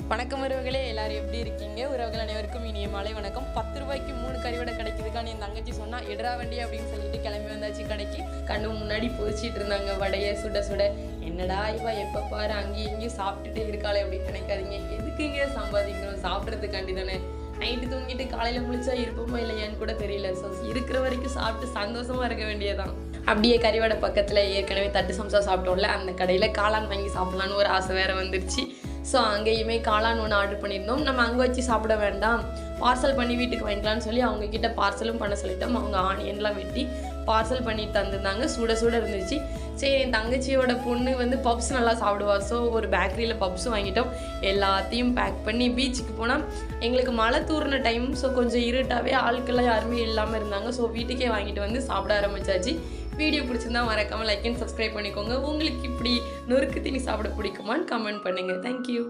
வணக்கம் உறவுகளே, எல்லாரும் எப்படி இருக்கீங்க? உறவுகள் அனைவருக்கும் இனிய மாலை வணக்கம். 10 ரூபாய்க்கு 3 கறிவடை கிடைக்குதுக்கான்னு என் தங்கச்சி சொன்னா எடுறா வண்டி அப்படின்னு சொல்லிட்டு கிளம்பி வந்தாச்சு கடைக்கு. கண்ணு முன்னாடி பொரிச்சிட்டு இருந்தாங்க வடையை சுட சுட. என்னடா இவா எப்போ பாரு அங்கேயும் இங்கேயும் சாப்பிட்டுட்டே இருக்காளே அப்படின்னு நினைக்காதீங்க. எதுக்குங்க சம்பாதிக்கணும்? சாப்பிட்றதுக்காண்டி தானே. நைட்டு தூங்கிட்டு காலையில் முழிச்சா இருப்போமா இல்லையான்னு கூட தெரியல. ஸோ இருக்கிற வரைக்கும் சாப்பிட்டு சந்தோஷமா இருக்க வேண்டியதான். அப்படியே கறிவடை பக்கத்தில் ஏற்கனவே தட்டு சம்சா சாப்பிட்டோம்ல, அந்த கடையில் காளான் வாங்கி சாப்பிட்லான்னு ஒரு ஆசை வேறு வந்துருச்சு. ஸோ அங்கேயுமே காளான் ஒன்று ஆர்டர் பண்ணியிருந்தோம். நம்ம அங்கே வச்சு சாப்பிட வேண்டாம், பார்சல் பண்ணி வீட்டுக்கு வாங்கிக்கலான்னு சொல்லி அவங்கக்கிட்ட பார்சலும் பண்ண சொல்லிட்டோம். அவங்க ஆனியன்லாம் வெட்டி பார்சல் பண்ணி தந்துருந்தாங்க. சுட சுட இருந்துச்சு. சரி, என் தங்கச்சியோட பொண்ணு வந்து பப்ஸ் நல்லா சாப்பிடுவா. ஸோ ஒரு பேக்கரியில் பப்ஸும் வாங்கிட்டோம். எல்லாத்தையும் பேக் பண்ணி பீச்சுக்கு போனால் எங்களுக்கு மழை தூர்ன டைம். ஸோ கொஞ்சம் இருட்டாகவே ஆட்கள்லாம் யாருமே இல்லாமல் இருந்தாங்க. ஸோ வீட்டுக்கே வாங்கிட்டு வந்து சாப்பிட ஆரம்பிச்சாச்சு. வீடியோ பிடிச்சிருந்தா மறக்காமல் லைக் அண்ட் சப்ஸ்கிரைப் பண்ணிக்கோங்க. உங்களுக்கு இப்படி நொறுக்கு தீனி சாப்பிட பிடிக்குமான்னு கமெண்ட் பண்ணுங்கள். தேங்க்யூ.